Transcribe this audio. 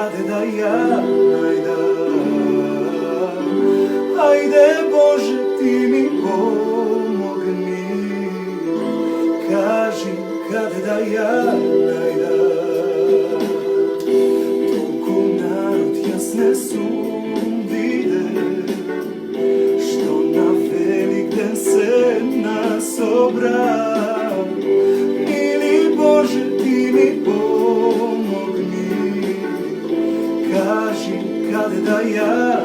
kad da ja najdam. Ajde Bože ti mi pomogni, kaži kad da ja najdam. Toliko narod jasne sudide, što na velik den se nas obra. Mili Bože ti mi pomogni, kaži kad da ja